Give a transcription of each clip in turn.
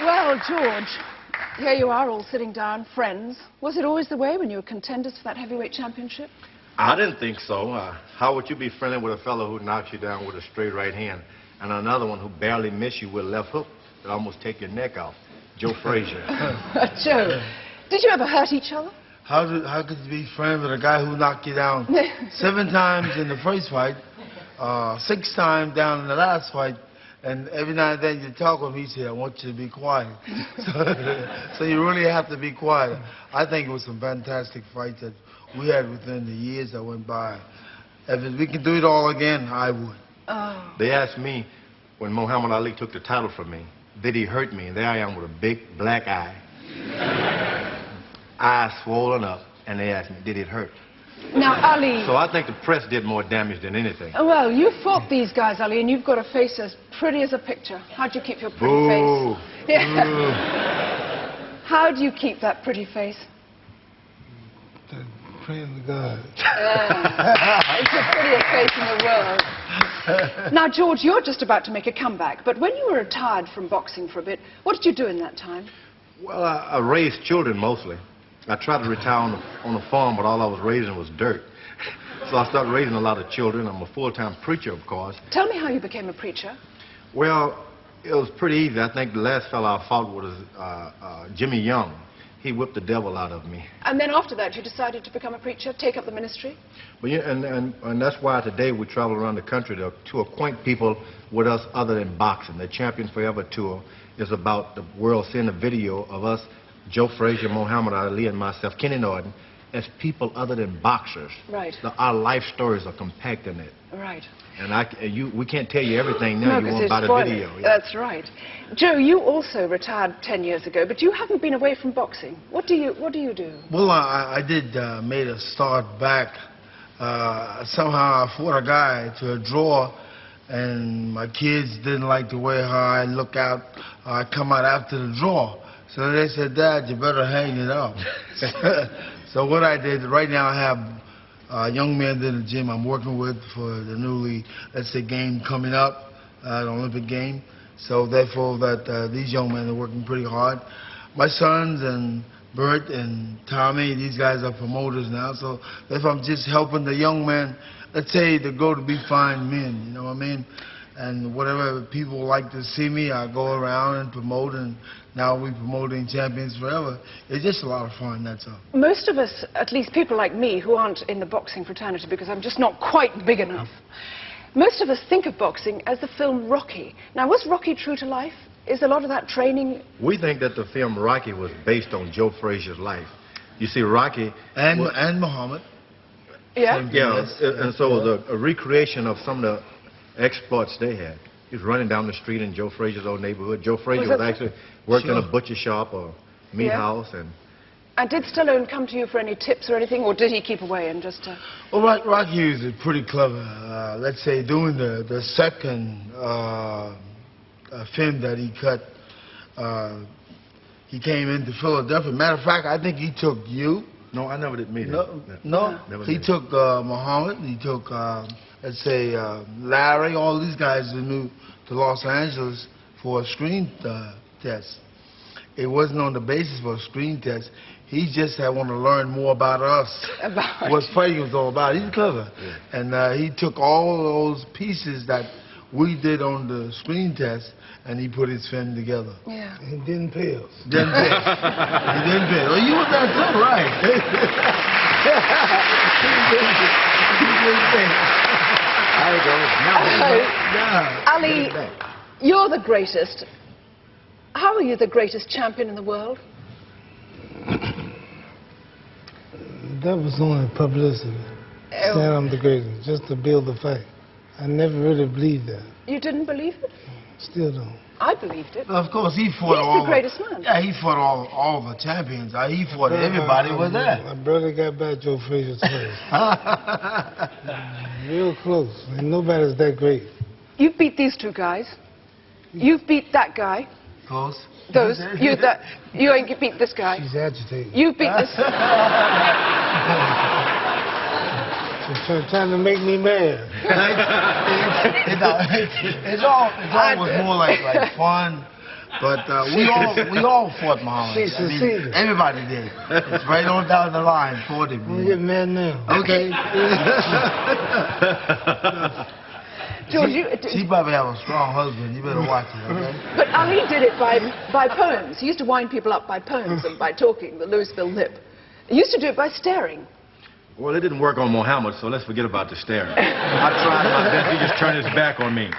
Well, George, here you are all sitting down, friends. Was it always the way when you were contenders for that heavyweight championship? I didn't think so. How would you be friendly with a fellow who knocks you down with a straight right hand and another one who barely missed you with a left hook that almost take your neck off? Joe Frazier. Joe, did you ever hurt each other? How could you be friends with a guy who knocked you down 7 times in the first fight, 6 times down in the last fight, and every now and then you talk with him, he said, I want you to be quiet. So you really have to be quiet. I think it was some fantastic fights that we had within the years that went by. If we could do it all again, I would. Oh. They asked me when Muhammad Ali took the title from me, did he hurt me? And there I am with a big black eye. Eyes swollen up, and they asked me, did it hurt? Now, Ali... So I think the press did more damage than anything. Well, you fought these guys, Ali, and you've got a face as pretty as a picture. How'd you keep your pretty Boo. face? Yeah. How do you keep that pretty face? Praying to God. It's the prettiest face in the world. Now, George, you're just about to make a comeback, but when you were retired from boxing for a bit, what did you do in that time? Well, I raised children mostly. I tried to retire on the farm, but all I was raising was dirt. So I started raising a lot of children. I'm a full-time preacher, of course. Tell me how you became a preacher. Well, it was pretty easy. I think the last fellow I fought was Jimmy Young. He whipped the devil out of me. And then after that, you decided to become a preacher, take up the ministry? But yeah, and that's why today we travel around the country to acquaint people with us other than boxing. The Champions Forever Tour is about the world seeing a video of us, Joe Frazier, Muhammad Ali, and myself, Kenny Norton, as people other than boxers. Right. Our life stories are compact in it. Right. And we can't tell you everything now. No, You want about a video. Yeah. That's right. Joe, you also retired 10 years ago, but you haven't been away from boxing. What do you do? Well, I did made a start back. Somehow I fought a guy to a draw, and my kids didn't like the way how I look out. I come out after the draw. So they said, Dad, you better hang it up. So what I did, right now I have young men in the gym I'm working with for the newly, let's say, game coming up, the Olympic game. So therefore that these young men are working pretty hard. My sons and Bert and Tommy, these guys are promoters now. So therefore I'm just helping the young men, let's say, to go to be fine men, you know what I mean? And whatever people like to see me, I go around and promote, and now we're promoting Champions Forever. It's just a lot of fun, that's all. Most of us, at least people like me, who aren't in the boxing fraternity because I'm just not quite big enough, most of us think of boxing as the film Rocky. Now, was Rocky true to life? Is a lot of that training... We think that the film Rocky was based on Joe Frazier's life. You see, Rocky... And Muhammad. Yeah? Yeah, and so it was a recreation of some of the exploits they had. He was running down the street in Joe Frazier's old neighborhood. Joe Frazier was actually worked in a butcher shop or meat house. And did Stallone come to you for any tips or anything, or did he keep away and just... Well, Rocky is pretty clever. Let's say doing the second film that he cut, he came into Philadelphia. Matter of fact, I think he took you. No, I never did meet him. No. He took Muhammad, he took, let's say, Larry, all these guys who moved to Los Angeles for a screen test. It wasn't on the basis for a screen test. He just had wanted to learn more about us, what fighting was all about. He's clever. Yeah. And he took all those pieces that we did on the screen test, and he put his film together. Yeah. He didn't pay us. Didn't pay us. He didn't pay us. Well, you were that too, right? He didn't pay. Ali, you're the greatest. How are you the greatest champion in the world? That was only publicity. Saying I'm the greatest, just to build the fight. I never really believed that. You didn't believe it? Still don't. I believed it. Of course, he fought He's the greatest man. Yeah, he fought all the champions. He fought everybody was there. My brother got back Joe Frazier's first. Real close. And nobody's that great. You've beat these two guys. You've beat that guy. Those. You ain't beat this guy. She's agitated. You've beat this. She's trying to make me mad. It's always more like fun. But we all fought Muhammad. She succeeded. Everybody did. It's right on down the line, fought him. I'm getting mad now. Okay. George, she probably have a strong husband. You better watch it, okay? But Ali did it by poems. He used to wind people up by poems and by talking, the Louisville lip. He used to do it by staring. Well, it didn't work on Muhammad, so let's forget about the staring. I tried my best. He just turned his back on me.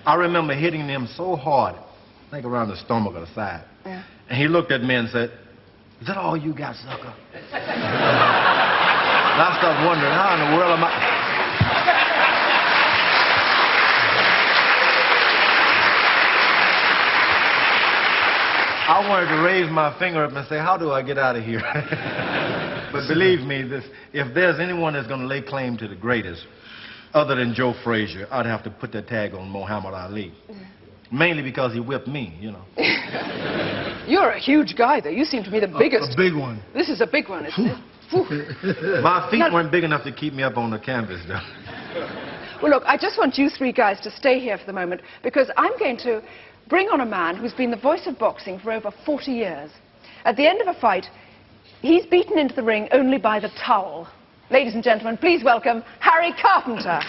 I remember hitting him so hard, I think around the stomach or the side. Yeah. And he looked at me and said, "Is that all you got, sucker?" And I started wondering, how in the world am I... I wanted to raise my finger up and say, how do I get out of here? But believe me, if there's anyone that's going to lay claim to the greatest, other than Joe Frazier, I'd have to put that tag on Muhammad Ali. Mainly because he whipped me, you know. You're a huge guy, though. You seem to be the biggest. A big one. This is a big one, isn't it? My feet weren't big enough to keep me up on the canvas, though. Well, look, I just want you three guys to stay here for the moment, because I'm going to bring on a man who's been the voice of boxing for over 40 years. At the end of a fight, he's beaten into the ring only by the towel. Ladies and gentlemen, please welcome Harry Carpenter.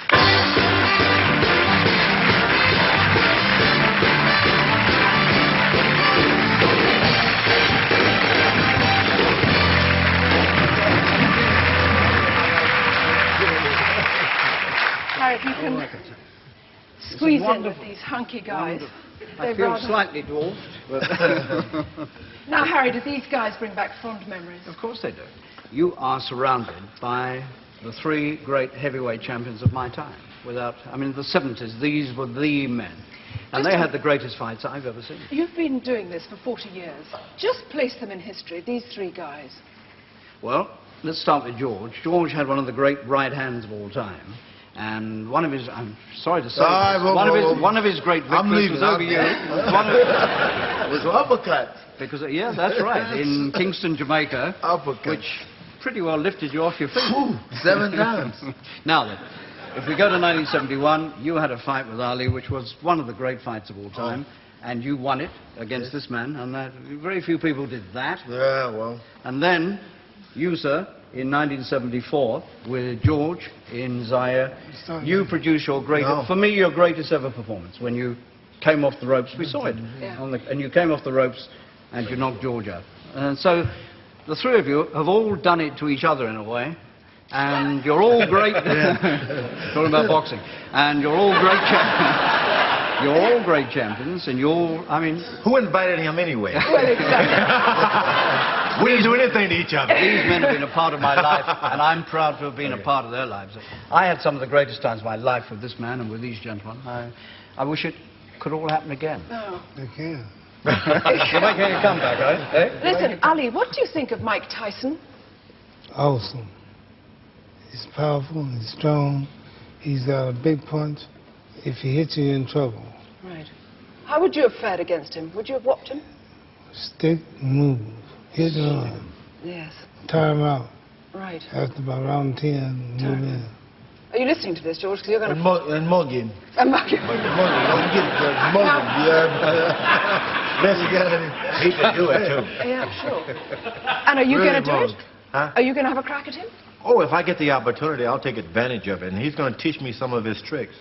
Harry, if you can squeeze in with these hunky guys. I feel slightly dwarfed. But Now, Harry, do these guys bring back fond memories? of course they do. You are surrounded by the three great heavyweight champions of my time. I mean, the 70s, these were the men. And they had the greatest fights I've ever seen. You've been doing this for 40 years. Just place them in history, these three guys. Well, let's start with George. George had one of the great right hands of all time. And one of his, I'm sorry to say, one of his great victories was over you. It was uppercut. Because, yeah, that's right, in Kingston, Jamaica, Uppercut. which pretty well lifted you off your feet. Ooh, 7 times. Now then, if we go to 1971, you had a fight with Ali, which was one of the great fights of all time, and you won it against this man, and very few people did that. Yeah, well. And then, you, sir, in 1974, with George in Zaire, you produced your greatest, for me, your greatest ever performance, when you came off the ropes. We saw it. Yeah. And you came off the ropes, and you knocked George out. And so, the three of you have all done it to each other in a way, and you're all great. Talking about boxing, and you're all great champions. You're all great champions, and you're, I mean, Who invited him anyway? Well, exactly. We didn't do anything to each other. these men have been a part of my life, and I'm proud to have been a part of their lives. I had some of the greatest times of my life with this man and with these gentlemen. I wish it could all happen again. Oh. They can. You're making a comeback, right? Eh? Listen, Ali, what do you think of Mike Tyson? Awesome. He's powerful, he's strong, he's got a big punch. If he hits you, you're in trouble. Right. How would you have fared against him? Would you have whopped him? Stick, move, hit him, Yes. tire him out. Right. After about round 10, move in. Are you listening to this, George? Because you're going to... And mugging. And mug him. Mugging. Don't get it, mugging. Yeah. Best he could do it, too. Yeah, sure. And are you Really going to do mug. it? Huh? Are you going to have a crack at him? Oh, if I get the opportunity, I'll take advantage of it. And he's going to teach me some of his tricks,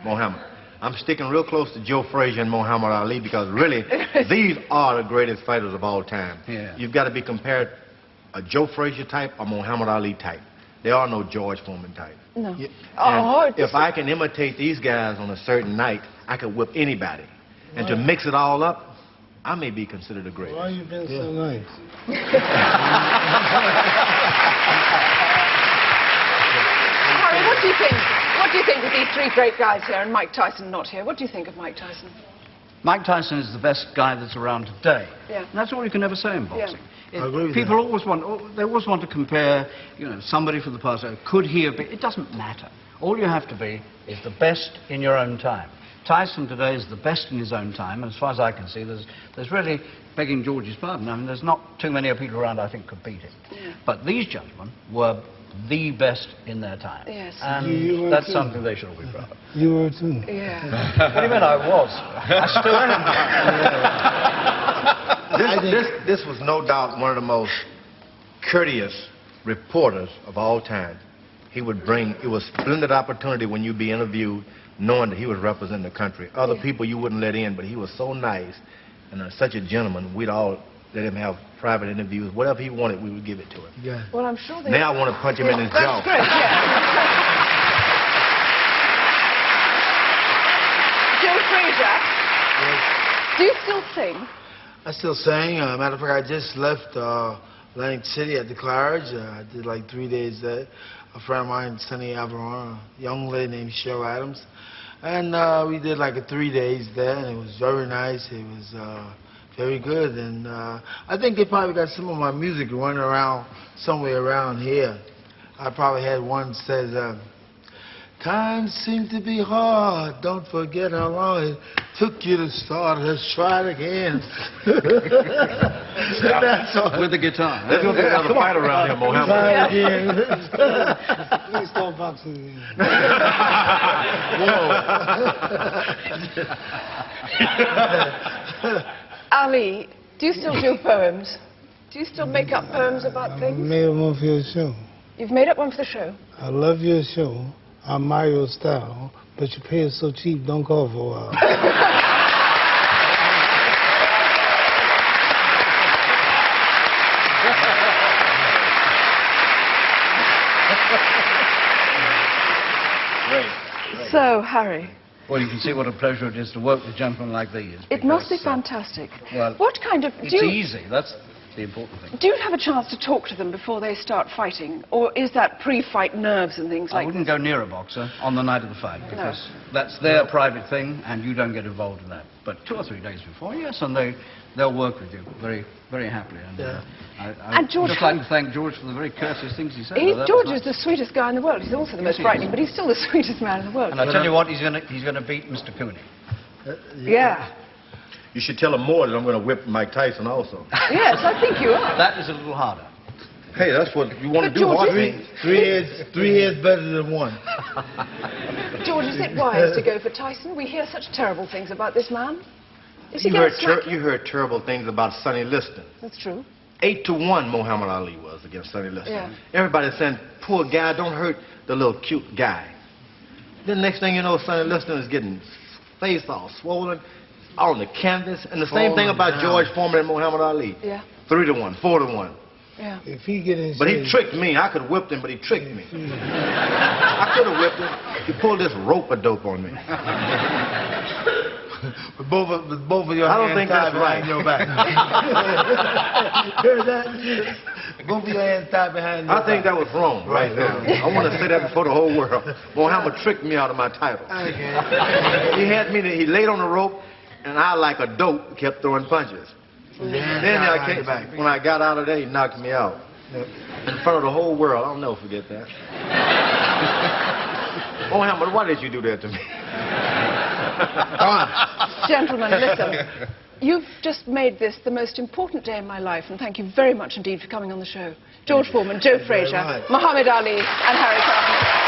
Muhammad. I'm sticking real close to Joe Frazier and Muhammad Ali because really, these are the greatest fighters of all time. Yeah. You've got to be compared a Joe Frazier type or Muhammad Ali type. There are no George Foreman type. No. Yeah. Oh, And if I can imitate these guys on a certain night, I can whip anybody. And to mix it all up, I may be considered a great. Why you been so nice? Harry, what do you think? What do you think of these three great guys here and Mike Tyson not here? What do you think of Mike Tyson? Mike Tyson is the best guy that's around today. Yeah. And that's all you can ever say in boxing. I agree with People always want to compare, you know, somebody from the past. Could he have been? It doesn't matter. All you have to be is the best in your own time. Tyson today is the best in his own time, and as far as I can see, there's really, begging George's pardon, I mean, there's not too many people around I think could beat him. Yeah. But these gentlemen were the best in their time. Yes. And You were that's too. something they should all be proud of. You were too. Yeah. What do you mean I was? I still am. This was no doubt one of the most courteous reporters of all time. He would bring, it was a splendid opportunity when you'd be interviewed, knowing that he was representing the country. Other people you wouldn't let in, but he was so nice and such a gentleman. We'd all let him have private interviews. Whatever he wanted, we would give it to him. Yeah. Well, I'm sure they... Now I want to punch him in his jaw. That's great, yeah. Joe Frazier, Yes. do you still sing? I still sing. Matter of fact, I just left Atlantic City at the Claridge. I did like 3 days there. A friend of mine, Sunny Avalon, a young lady named Cheryl Adams. And we did like 3 days there, and it was very nice. It was very good. And I think they probably got some of my music running around somewhere around here. I probably had one that says, times seem to be hard. Don't forget how long it took you to start. Let's try it again. That's all. With the guitar. Let's go get another fight around here, Mohammed. Try it again. Please start boxing again. Ali, do you still do poems? Do you still make up poems about I things? made one for your show. You've made up one for the show? I love your show. I admire your style, but your pay is so cheap, don't call for a while. Great. So, Harry, Well, you can see what a pleasure it is to work with gentlemen like these. it must be because, fantastic. well, What kind of... It's do you, easy. That's the important thing. do you have a chance to talk to them before they start fighting? Or is that pre-fight nerves and things I like wouldn't this? go near a boxer on the night of the fight because that's their private thing and you don't get involved in that. But 2 or 3 days before, yes, and they'll work with you very, very happily. And I And George, just like to thank George for the very courteous things he said. That was George nice. is the sweetest guy in the world. He's also the most he is. frightening, but he's still the sweetest man in the world. And I tell you what, he's going to beat Mr. Cooney. Yeah. You should tell him more that I'm going to whip Mike Tyson also. Yes, I think you are. That is a little harder. Hey, that's what you want But to do, George, hard is things. Three heads better than one. George, is it wise to go for Tyson? We hear such terrible things about this man. Is he You going heard, to smack you heard terrible things about Sonny Liston. That's true. 8-1 Muhammad Ali was against Sonny Liston. Yeah. Everybody saying, poor guy, don't hurt the little cute guy. Then next thing you know, Sonny Liston is getting face all swollen on the canvas. And the same thing about down. George Foreman and Muhammad Ali. Yeah. 3-1, 4-1. Yeah. If he get in But he shape, tricked me. I could have whipped him, but he tricked me. I could have whipped him. He pulled this rope-a-dope on me. With both of your I don't hands think tied that's right. behind your back. Heard that? Both of your hands tied behind your I think that was wrong right there. I want to say that before the whole world. Muhammad tricked me out of my title. He had me, he laid on the rope, and I, like a dope, kept throwing punches. Then when I got out of there, he knocked me out. In front of the whole world. I'll never forget that. Muhammad, why did you do that to me? Gentlemen, listen. You've just made this the most important day in my life, and thank you very much indeed for coming on the show. George Foreman, Joe Frazier, Muhammad Ali, and Harry Carpenter.